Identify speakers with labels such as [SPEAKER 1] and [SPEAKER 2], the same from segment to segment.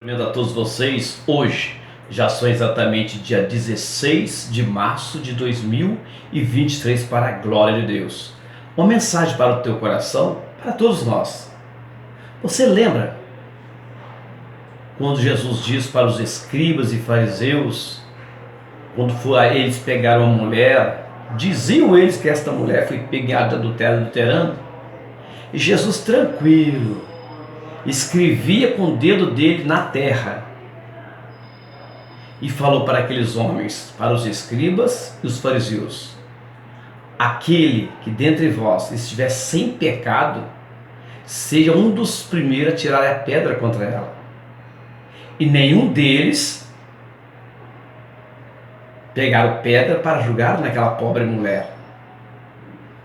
[SPEAKER 1] Cumprimento a todos vocês. Hoje já são exatamente dia 16 de março de 2023, para a glória de Deus. Uma mensagem para o teu coração, para todos nós. Você lembra quando Jesus disse para os escribas e fariseus, quando eles pegaram uma mulher, diziam eles que esta mulher foi pegada adulterando, e Jesus tranquilo escrevia com o dedo dele na terra e falou para aqueles homens, para os escribas e os fariseus: aquele que dentre vós estiver sem pecado, seja um dos primeiros a tirar a pedra contra ela. E nenhum deles pegaram pedra para jogar naquela pobre mulher.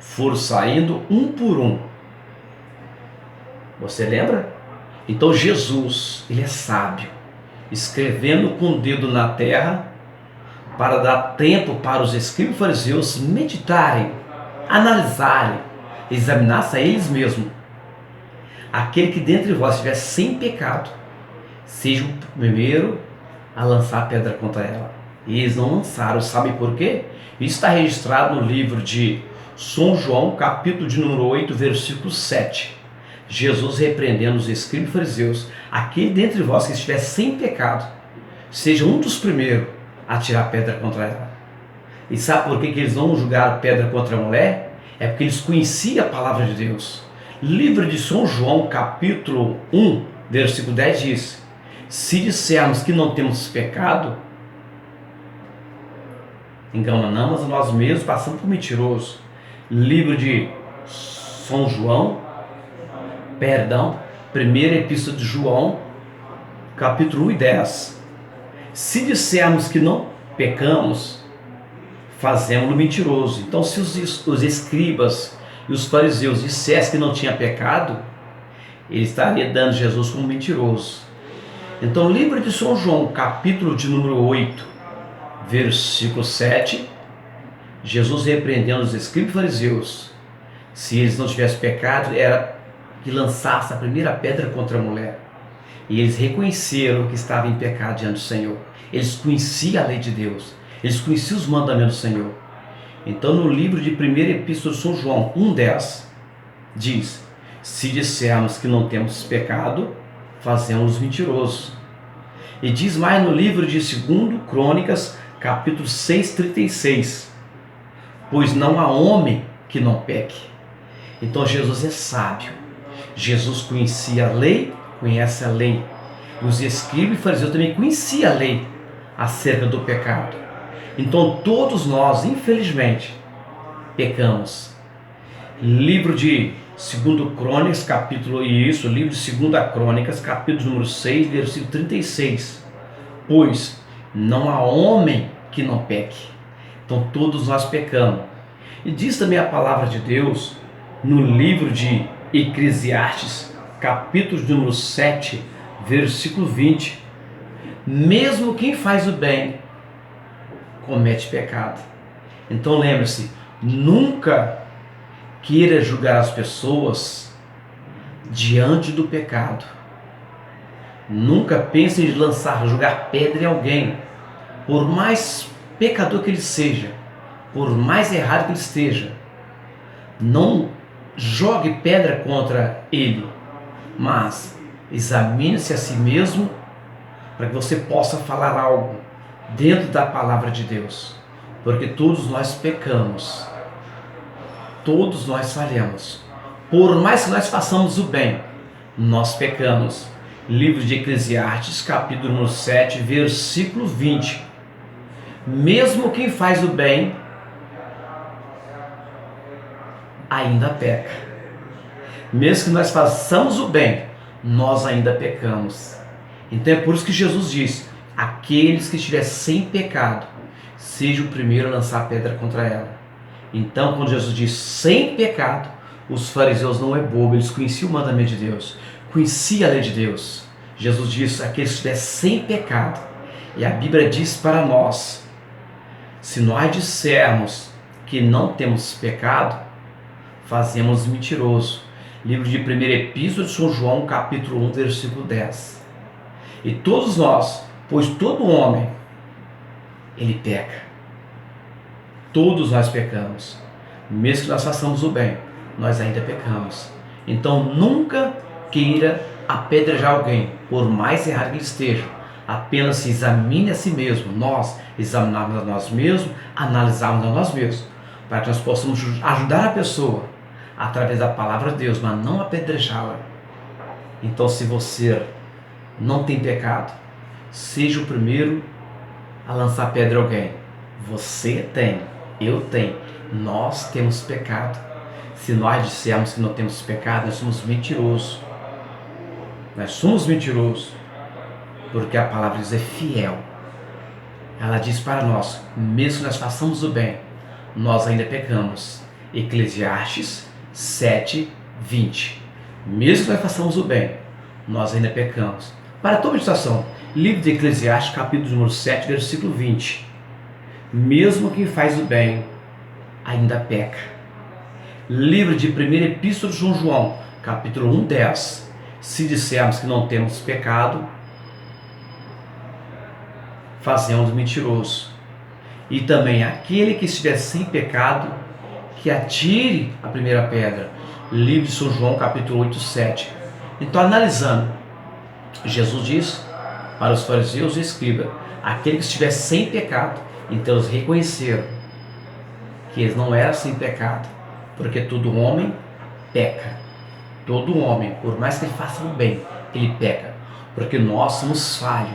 [SPEAKER 1] Foram saindo um por um. Você lembra? Então Jesus, ele é sábio, escrevendo com o dedo na terra, para dar tempo para os escribas e fariseus meditarem, analisarem, examinar-se a eles mesmos. Aquele que dentre vós estiver sem pecado, seja o primeiro a lançar a pedra contra ela. E eles não lançaram, sabe por quê? Isso está registrado no livro de São João, capítulo de número 8, versículo 7. Jesus repreendendo os escribas e fariseus: aquele dentre vós que estiver sem pecado, seja um dos primeiros a tirar pedra contra ela. E sabe por que eles não julgaram pedra contra a mulher? É porque eles conheciam a palavra de Deus. Livro de São João, capítulo 1, versículo 10 diz: se dissermos que não temos pecado, enganamos a nós mesmos, passamos por mentiroso. Livro de São João, primeira epístola de João, capítulo 1 e 10. Se dissermos que não pecamos, fazemos-no mentiroso. Então, se os escribas e os fariseus dissessem que não tinha pecado, ele estaria dando Jesus como mentiroso. Então, livro de São João, capítulo de número 8, versículo 7, Jesus repreendendo os escribas e fariseus: se eles não tivessem pecado, era que lançasse a primeira pedra contra a mulher. E eles reconheceram que estavam em pecado diante do Senhor. Eles conheciam a lei de Deus, eles conheciam os mandamentos do Senhor. Então, no livro de primeira epístola de São João 1,10 diz: se dissermos que não temos pecado, fazemos mentirosos. E diz mais no livro de 2 Crônicas, capítulo 6,36: pois não há homem que não peque. Então Jesus é sábio. Jesus conhecia a lei, conhece a lei. Os escribas e fariseus também conheciam a lei acerca do pecado. Então todos nós, infelizmente, pecamos. Livro de 2 Crônicas, livro de 2 Crônicas, capítulo número 6, versículo 36. Pois não há homem que não peque. Então todos nós pecamos. E diz também a palavra de Deus no livro de Eclesiastes, capítulo número 7, versículo 20: mesmo quem faz o bem comete pecado. Então lembre-se, nunca queira julgar as pessoas diante do pecado. Nunca pense em jogar pedra em alguém, por mais pecador que ele seja, por mais errado que ele esteja. Não jogue pedra contra ele, mas examine-se a si mesmo, para que você possa falar algo dentro da palavra de Deus, porque todos nós pecamos, todos nós falhamos. Por mais que nós façamos o bem, nós pecamos. Livro de Eclesiastes, capítulo 7, versículo 20: mesmo quem faz o bem ainda peca. Mesmo que nós façamos o bem, nós ainda pecamos. Então é por isso que Jesus diz: aqueles que estiverem sem pecado, seja o primeiro a lançar a pedra contra ela. Então, quando Jesus diz sem pecado, os fariseus não é bobo, eles conheciam o mandamento de Deus, conheciam a lei de Deus. Jesus diz: aqueles que estiverem sem pecado. E a Bíblia diz para nós: se nós dissermos que não temos pecado, fazemos mentiroso. Livro de 1 Epístola de São João, capítulo 1, versículo 10. E todos nós, pois todo homem, ele peca. Todos nós pecamos. Mesmo que nós façamos o bem, nós ainda pecamos. Então nunca queira apedrejar alguém, por mais errado que ele esteja. Apenas se examine a si mesmo. Nós examinarmos a nós mesmos, analisarmos a nós mesmos, para que nós possamos ajudar a pessoa através da palavra de Deus, mas não apedrejá-la. Então, se você não tem pecado, seja o primeiro a lançar pedra a alguém. Você tem, eu tenho, nós temos pecado. Se nós dissermos que não temos pecado, nós somos mentirosos. Nós somos mentirosos, porque a palavra de Deus é fiel. Ela diz para nós, mesmo que nós façamos o bem, nós ainda pecamos. Eclesiastes 7:20. Mesmo que nós façamos o bem, nós ainda pecamos. Para a tua meditação, livro de Eclesiastes, capítulo número 7, versículo 20. Mesmo quem faz o bem, ainda peca. Livro de 1ª Epístola de São João, capítulo 1:10. Se dissermos que não temos pecado, fazemos mentiroso. E também aquele que estiver sem pecado, que atire a primeira pedra. Livro de São João, capítulo 8:7. Então, analisando, Jesus diz para os fariseus e escribas, aquele que estiver sem pecado, então eles reconheceram que eles não eram sem pecado, porque todo homem peca. Todo homem, por mais que ele faça o bem, ele peca, porque nós somos falhos.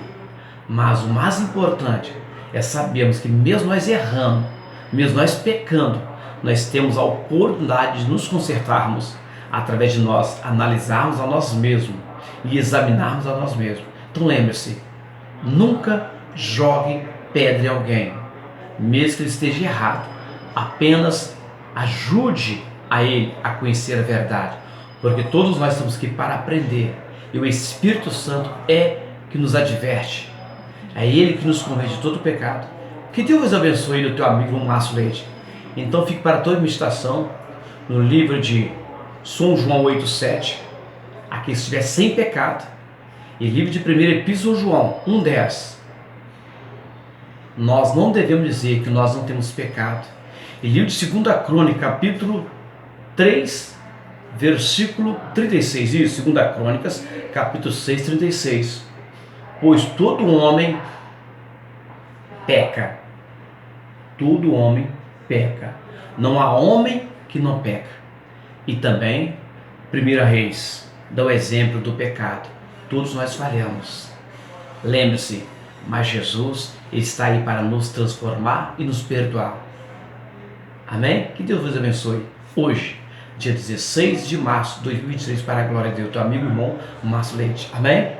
[SPEAKER 1] Mas o mais importante é sabermos que mesmo nós errando, mesmo nós pecando, nós temos a oportunidade de nos consertarmos através de nós analisarmos a nós mesmos e examinarmos a nós mesmos. Então lembre-se, nunca jogue pedra em alguém, mesmo que ele esteja errado. Apenas ajude a ele a conhecer a verdade, porque todos nós estamos aqui para aprender, e o Espírito Santo é que nos adverte. É Ele que nos convence de todo o pecado. Que Deus vos abençoe, do teu amigo Márcio Leite. Então fique para toda meditação no livro de São João 8:7, aquele que estiver sem pecado, e livro de 1ª Epístola de João 1:10. Nós não devemos dizer que nós não temos pecado. E livro de 2ª Crônica, capítulo 3, versículo 36. Isso, 2ª Crônicas, capítulo 6, 36. Pois todo homem peca. Todo homem peca. Não há homem que não peca. E também, 1 Reis, dá o exemplo do pecado. Todos nós falhamos. Lembre-se, mas Jesus está aí para nos transformar e nos perdoar. Amém? Que Deus vos abençoe. Hoje, dia 16 de março de 2023, para a glória de Deus, teu amigo e irmão Márcio Leite. Amém?